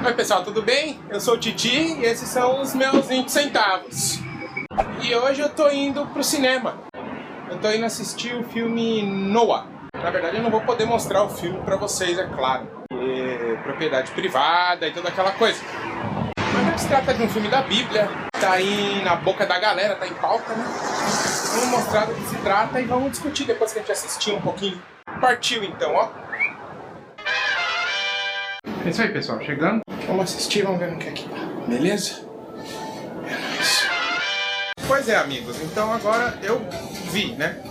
Oi pessoal, tudo bem? Eu sou o Titi e esses são os meus 20 centavos. E hoje eu tô indo pro cinema. Eu tô indo assistir o filme Noah. Na verdade eu não vou poder mostrar o filme pra vocês, é claro. É propriedade privada e toda aquela coisa. Mas se trata de um filme da Bíblia, tá aí na boca da galera, tá em pauta, né? Vamos mostrar do que se trata e vamos discutir depois que a gente assistir um pouquinho. Partiu então, ó. É isso aí, pessoal, chegando. Vamos assistir, vamos ver no que é que dá. Beleza? É nóis. Pois é, amigos, então agora eu vi, né?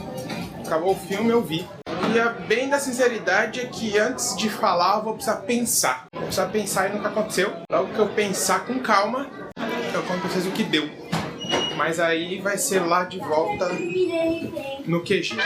Acabou o filme, eu vi. E a bem da sinceridade é que antes de falar eu vou precisar pensar. Vou precisar pensar no que aconteceu. Logo que eu pensar com calma, eu conto pra vocês o que deu. Mas aí vai ser lá de volta no QG.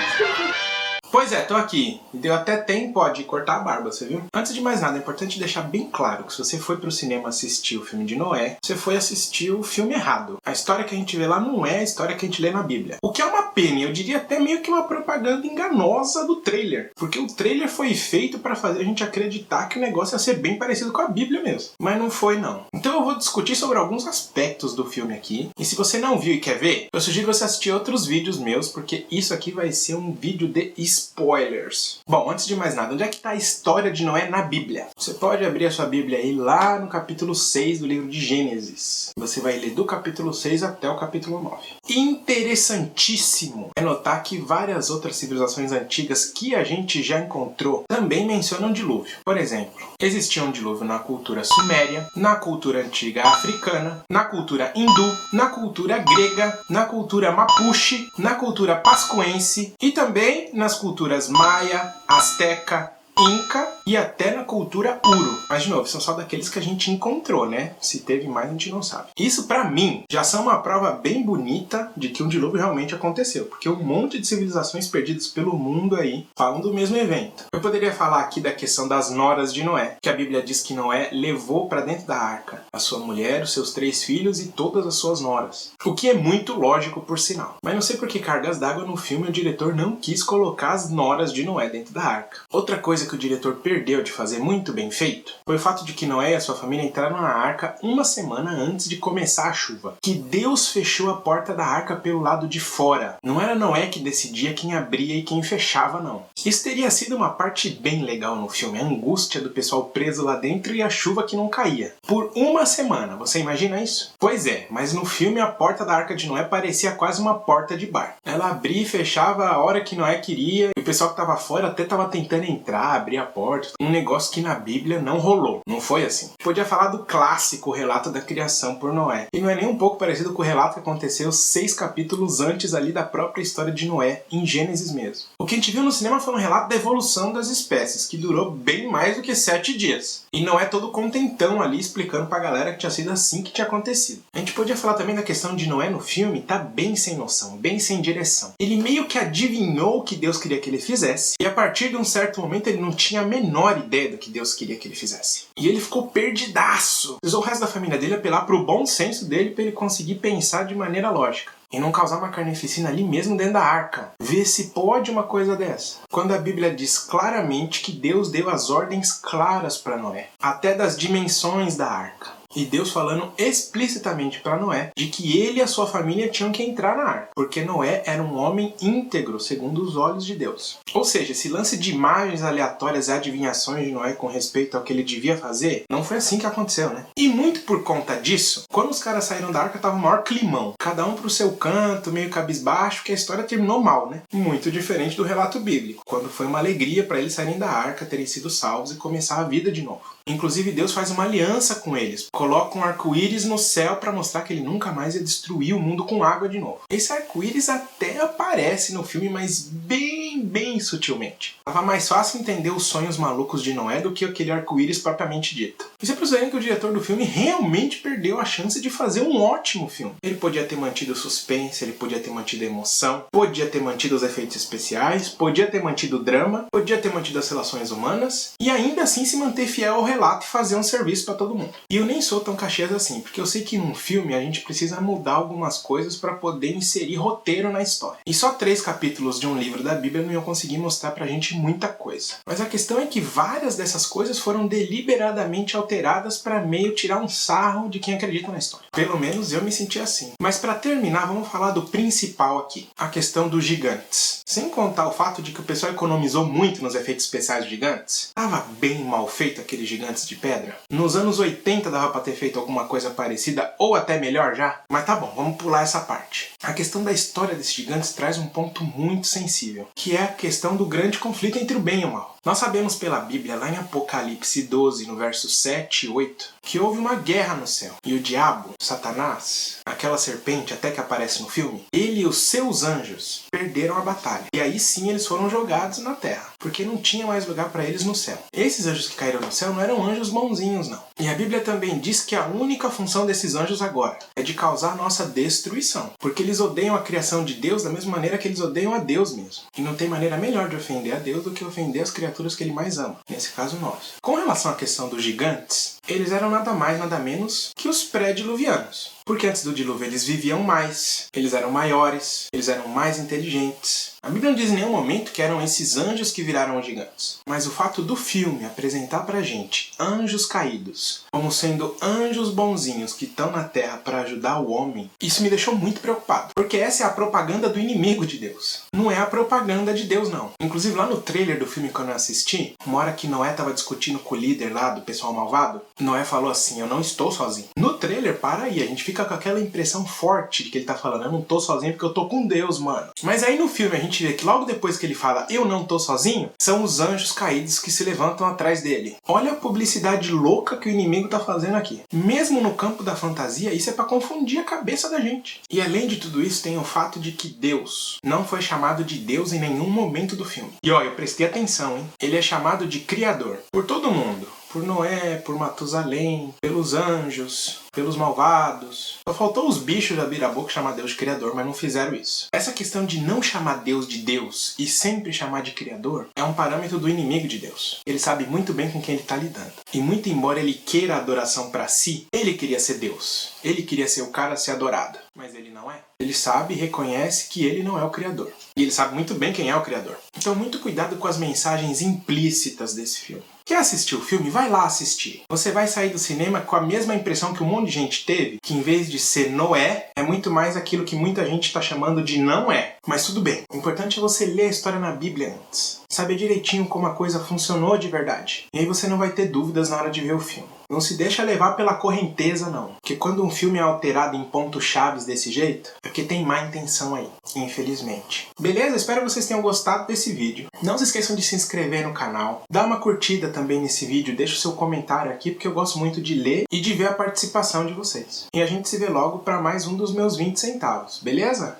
Pois é, tô aqui. Deu até tempo de cortar a barba, você viu? Antes de mais nada, é importante deixar bem claro que se você foi pro cinema assistir o filme de Noé, você foi assistir o filme errado. A história que a gente vê lá não é a história que a gente lê na Bíblia. O que é uma pena, eu diria até meio que uma propaganda enganosa do trailer. Porque o trailer foi feito pra fazer a gente acreditar que o negócio ia ser bem parecido com a Bíblia mesmo. Mas não foi, não. Então eu vou discutir sobre alguns aspectos do filme aqui. E se você não viu e quer ver, eu sugiro você assistir outros vídeos meus, porque isso aqui vai ser um vídeo de spoilers. Bom, antes de mais nada, onde é que está a história de Noé na Bíblia? Você pode abrir a sua Bíblia aí lá no capítulo 6 do livro de Gênesis. Você vai ler do capítulo 6 até o capítulo 9. Interessantíssimo é notar que várias outras civilizações antigas que a gente já encontrou também mencionam dilúvio. Por exemplo, existia um dilúvio na cultura suméria, na cultura antiga africana, na cultura hindu, na cultura grega, na cultura mapuche, na cultura pascuense e também nas culturas maia, asteca, inca e até na cultura Uru. Mas de novo, são só daqueles que a gente encontrou, né? Se teve mais, a gente não sabe. Isso pra mim já são uma prova bem bonita de que um dilúvio realmente aconteceu, porque um monte de civilizações perdidas pelo mundo aí falam do mesmo evento. Eu poderia falar aqui da questão das noras de Noé, que a Bíblia diz que Noé levou pra dentro da arca a sua mulher, os seus 3 filhos e todas as suas noras. O que é muito lógico, por sinal. Mas não sei por que cargas d'água no filme o diretor não quis colocar as noras de Noé dentro da arca. Outra coisa que o diretor perdeu de fazer muito bem feito foi o fato de que Noé e a sua família entraram na arca uma semana antes de começar a chuva. Que Deus fechou a porta da arca pelo lado de fora. Não era Noé que decidia quem abria e quem fechava, não. Isso teria sido uma parte bem legal no filme, a angústia do pessoal preso lá dentro e a chuva que não caía. Por uma semana, você imagina isso? Pois é, mas no filme a porta da arca de Noé parecia quase uma porta de bar. Ela abria e fechava a hora que Noé queria e o pessoal que estava fora até estava tentando entrar, abrir a porta. Um negócio que na Bíblia não rolou. Não foi assim. Podia falar do clássico relato da criação por Noé. E não é nem um pouco parecido com o relato que aconteceu 6 capítulos antes ali da própria história de Noé, em Gênesis mesmo. O que a gente viu no cinema foi um relato da evolução das espécies, que durou bem mais do que 7 dias. E não é todo contentão ali explicando pra galera que tinha sido assim que tinha acontecido. A gente podia falar também da questão de Noé no filme, tá bem sem noção, bem sem direção. Ele meio que adivinhou o que Deus queria que ele fizesse, e a partir de um certo momento ele não tinha a menor ideia do que Deus queria que ele fizesse. E ele ficou perdidaço. Usou o resto da família dele apelar pro bom senso dele para ele conseguir pensar de maneira lógica. E não causar uma carnificina ali mesmo dentro da arca. Vê se pode uma coisa dessa. Quando a Bíblia diz claramente que Deus deu as ordens claras para Noé, até das dimensões da arca. E Deus falando explicitamente para Noé de que ele e a sua família tinham que entrar na arca, porque Noé era um homem íntegro segundo os olhos de Deus. Ou seja, esse lance de imagens aleatórias e adivinhações de Noé com respeito ao que ele devia fazer, não foi assim que aconteceu, né? E muito por conta disso, quando os caras saíram da arca tava o maior climão, cada um pro seu canto, meio cabisbaixo, que a história terminou mal, né? Muito diferente do relato bíblico, quando foi uma alegria para eles saírem da arca, terem sido salvos e começar a vida de novo. Inclusive Deus faz uma aliança com eles, coloca um arco-íris no céu para mostrar que ele nunca mais ia destruir o mundo com água de novo. Esse arco-íris até aparece no filme, mas bem sutilmente. Tava mais fácil entender os sonhos malucos de Noé do que aquele arco-íris propriamente dito. Isso é pra dizer que o diretor do filme realmente perdeu a chance de fazer um ótimo filme. Ele podia ter mantido o suspense, ele podia ter mantido a emoção, podia ter mantido os efeitos especiais, podia ter mantido o drama, podia ter mantido as relações humanas e ainda assim se manter fiel ao relato e fazer um serviço pra todo mundo. E eu nem sou tão Caxias assim, porque eu sei que num filme a gente precisa mudar algumas coisas pra poder inserir roteiro na história. E só 3 capítulos de um livro da Bíblia não iam conseguir mostrar pra gente muita coisa. Mas a questão é que várias dessas coisas foram deliberadamente alteradas pra meio tirar um sarro de quem acredita na história. Pelo menos eu me senti assim. Mas pra terminar, vamos falar do principal aqui, a questão dos gigantes. Sem contar o fato de que o pessoal economizou muito nos efeitos especiais de gigantes, tava bem mal feito aqueles gigantes de pedra. Nos anos 80 dava pra ter feito alguma coisa parecida, ou até melhor já. Mas tá bom, vamos pular essa parte. A questão da história desses gigantes traz um ponto muito sensível, que é a questão do grande conflito entre o bem e o mal. Nós sabemos pela Bíblia, lá em Apocalipse 12, no verso 7 e 8, que houve uma guerra no céu. E o diabo, Satanás, aquela serpente até que aparece no filme, ele e os seus anjos perderam a batalha. E aí sim eles foram jogados na terra, porque não tinha mais lugar para eles no céu. Esses anjos que caíram no céu não eram anjos bonzinhos, não. E a Bíblia também diz que a única função desses anjos agora é de causar nossa destruição, porque eles odeiam a criação de Deus da mesma maneira que eles odeiam a Deus mesmo. E não tem maneira melhor de ofender a Deus do que ofender as criaturas que ele mais ama, nesse caso nós. Com relação à questão dos gigantes, eles eram nada mais nada menos que os pré-diluvianos. Porque antes do dilúvio eles viviam mais, eles eram maiores, eles eram mais inteligentes. A Bíblia não diz em nenhum momento que eram esses anjos que viraram os gigantes. Mas o fato do filme apresentar pra gente anjos caídos como sendo anjos bonzinhos que estão na terra para ajudar o homem, isso me deixou muito preocupado. Porque essa é a propaganda do inimigo de Deus. Não é a propaganda de Deus, não. Inclusive lá no trailer do filme, quando eu assisti, uma hora que Noé tava discutindo com o líder lá do pessoal malvado, Noé falou assim: eu não estou sozinho. No trailer, para aí, a gente fica com aquela impressão forte de que ele tá falando: eu não tô sozinho porque eu tô com Deus, mano. Mas aí no filme a gente vê que logo depois que ele fala eu não tô sozinho, são os anjos caídos que se levantam atrás dele. Olha a publicidade louca que o inimigo tá fazendo aqui. Mesmo no campo da fantasia, isso é pra confundir a cabeça da gente. E além de tudo isso, tem o fato de que Deus não foi chamado de Deus em nenhum momento do filme. E ó, eu prestei atenção, hein? Ele é chamado de Criador por todo mundo. Por Noé, por Matusalém, pelos anjos, pelos malvados. Só faltou os bichos abrir a boca e chamar Deus de Criador, mas não fizeram isso. Essa questão de não chamar Deus de Deus e sempre chamar de Criador é um parâmetro do inimigo de Deus. Ele sabe muito bem com quem ele está lidando. E muito embora ele queira a adoração para si, ele queria ser Deus. Ele queria ser o cara a ser adorado. Mas ele não é. Ele sabe e reconhece que ele não é o Criador. E ele sabe muito bem quem é o Criador. Então muito cuidado com as mensagens implícitas desse filme. Quer assistir o filme? Vai lá assistir. Você vai sair do cinema com a mesma impressão que um monte de gente teve, que em vez de ser Noé, é muito mais aquilo que muita gente está chamando de não é. Mas tudo bem. O importante é você ler a história na Bíblia antes. Saber direitinho como a coisa funcionou de verdade. E aí você não vai ter dúvidas na hora de ver o filme. Não se deixa levar pela correnteza, não. Porque quando um filme é alterado em pontos chaves desse jeito, é porque tem má intenção aí, infelizmente. Beleza? Espero que vocês tenham gostado desse vídeo. Não se esqueçam de se inscrever no canal. Dá uma curtida também nesse vídeo. Deixa o seu comentário aqui, porque eu gosto muito de ler e de ver a participação de vocês. E a gente se vê logo para mais um dos meus 20 centavos. Beleza?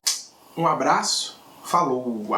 Um abraço. Falou!